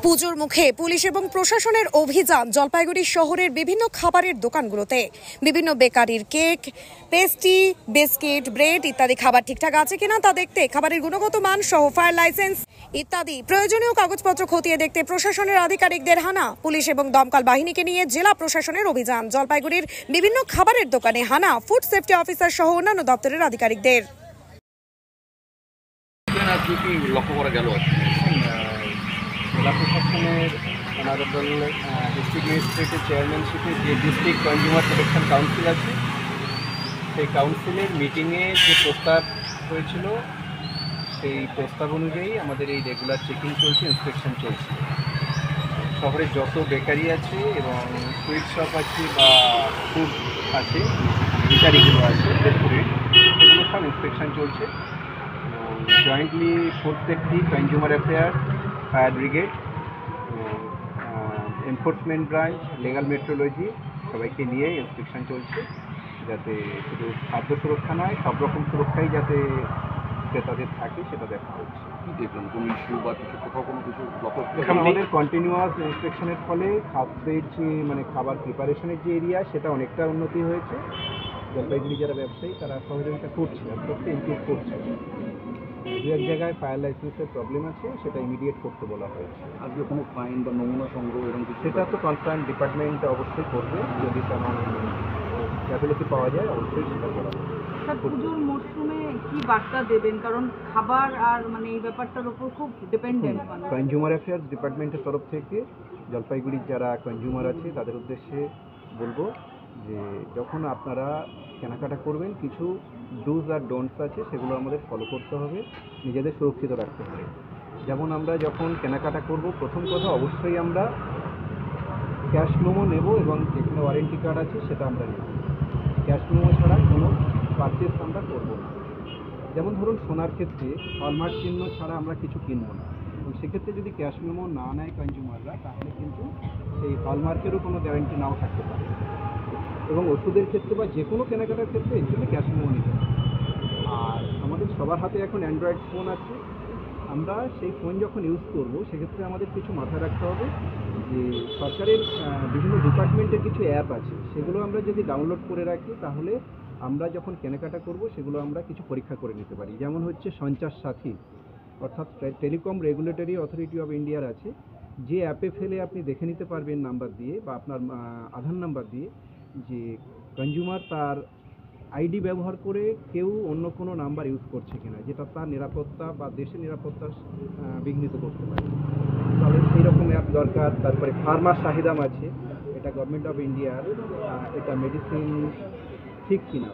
পুজোর মুখে পুলিশ এবং প্রশাসনের অভিযান জলপাইগুড়ি শহরের বিভিন্ন খাবারের দোকানগুলোতে। বিভিন্ন বেকারির কেক, পেস্ট্রি, বিস্কিট, ব্রেড ইত্যাদি খাবার ঠিকঠাক আছে কিনা তা দেখতে, খাবারের গুণগত মান সহ ফায়ার লাইসেন্স ইত্যাদি প্রয়োজনীয় কাগজপত্র খতিয়ে দেখতে প্রশাসনের আধিকারিকদের হানা। পুলিশ এবং দমকল বাহিনীকে নিয়ে জেলা প্রশাসনের অভিযান। জলপাইগুড়ির বিভিন্ন খাবারের দোকানে হানা ফুড সেফটি অফিসার সহ অন্যান্য দপ্তরের আধিকারিকদের। লক্ষ্য করা গেল জেলা প্রশাসনের অনারেবল ডিস্ট্রিক্ট ম্যাজিস্ট্রেটের চেয়ারম্যানশিপে যে ডিস্ট্রিক্ট কনজিউমার প্রোটেকশন কাউন্সিল আছে, সেই কাউন্সিলের মিটিংয়ে যে প্রস্তাব হয়েছিল সেই প্রস্তাব অনুযায়ী আমাদের এই রেগুলার চেকিং চলছে, ইন্সপেকশন চলছে। শহরে যত বেকারি আছে এবং সুইট শপ আছে বা ফুড আছে, বেকারিগুলো আছে, রেস্টুরেন্ট, এগুলো সব ইন্সপেকশন চলছে। Jointly food safety, consumer affair, fire brigade, enforcement branch, legal metrology সবাইকে নিয়ে ইন্সপেকশন চলছে, যাতে শুধু খাদ্য সুরক্ষা নয়, সব রকম সুরক্ষাই যাতে ক্রেতাদের থাকে সেটা দেখা হচ্ছে। কী দেখলাম কোনো ইস্যু বা কিছু কোথাও কোনো কিছু আমাদের কন্টিনিউয়াস ইন্সপেকশনের ফলে খাদ্যের যে খাবার প্রিপারেশনের যে এরিয়া সেটা অনেকটা উন্নতি হয়েছে। জলপাইগুড়ি যারা ব্যবসায়ী তারা সহযোগিতা করছে, আস্তে আস্তে ইমপ্রুভ করছে। দু এক জায়গায় ফায়ার লাইসেন্সের প্রবলেম আছে, সেটা ইমিডিয়েট করতে বলা হয়েছে। আজকে কোনো ফাইন বা নমুনা সংগ্রহ এরকম কিছু সেটা তো কনসার্ন ডিপার্টমেন্ট অবশ্যই করবে, যদি তেমন ক্যাপাবিলিটি পাওয়া যায় অবশ্যই সেটা করা হবে। স্যার, পুজোর মরশুমে কি বার্তা দেবেন? কারণ খাবার আর এই ব্যাপারটার উপর খুব ডিপেন্ডেন্ট। কনজিউমার অ্যাফেয়ার্স ডিপার্টমেন্টের তরফ থেকে জলপাইগুড়ির যারা কনজিউমার আছে তাদের উদ্দেশ্যে বলবো যে যখন আপনারা কেনাকাটা করবেন কিছু ডুজ আর ডোন্টস আছে, সেগুলো আমাদের ফলো করতে হবে, নিজেদের সুরক্ষিত রাখতে হবে। যেমন আমরা যখন কেনাকাটা করব, প্রথম কথা অবশ্যই আমরা ক্যাশ মেমো নেব এবং যেখানে ওয়ারেন্টি কার্ড আছে সেটা আমরা নেব। ক্যাশ মেমো ছাড়া কোনো পারচেস আমরা করব না। যেমন ধরুন সোনার ক্ষেত্রে হলমার্ক চিহ্ন ছাড়া আমরা কিছু কিনব না, এবং সেক্ষেত্রে যদি ক্যাশ মেমো না নেয় কনজিউমাররা, তাহলে কিন্তু সেই হলমার্কেরও কোনো গ্যারান্টি নাও থাকতে পারে। এবং ওষুধের ক্ষেত্রে বা যে কোনো কেনাকাটার ক্ষেত্রে এর জন্য ক্যাশ মেমো নিতে হবে। আর আমাদের সবার হাতে এখন অ্যান্ড্রয়েড ফোন আছে, আমরা সেই ফোন যখন ইউজ করব সেক্ষেত্রে আমাদের কিছু মাথায় রাখতে হবে যে সরকারের বিভিন্ন ডিপার্টমেন্টের কিছু অ্যাপ আছে, সেগুলো আমরা যদি ডাউনলোড করে রাখি তাহলে আমরা যখন কেনাকাটা করব সেগুলো আমরা কিছু পরীক্ষা করে নিতে পারি। যেমন হচ্ছে সঞ্চার সাথী, অর্থাৎ টেলিকম রেগুলেটরি অথরিটি অফ ইন্ডিয়ার আছে, যে অ্যাপে ফেলে আপনি দেখে নিতে পারবেন নাম্বার দিয়ে বা আপনার আধার নাম্বার দিয়ে যে কনজিউমার তার আইডি ব্যবহার করে কেউ অন্য কোনো নাম্বার ইউজ করছে কিনা, যেটা তার নিরাপত্তা বা দেশের নিরাপত্তা বিঘ্নিত করতে পারে। তাহলে সেই রকম অ্যাপ দরকার। তারপরে ফার্মার চাহিদাম আছে, এটা গভর্নমেন্ট অফ ইন্ডিয়ার, এটা মেডিসিন ঠিক কিনা।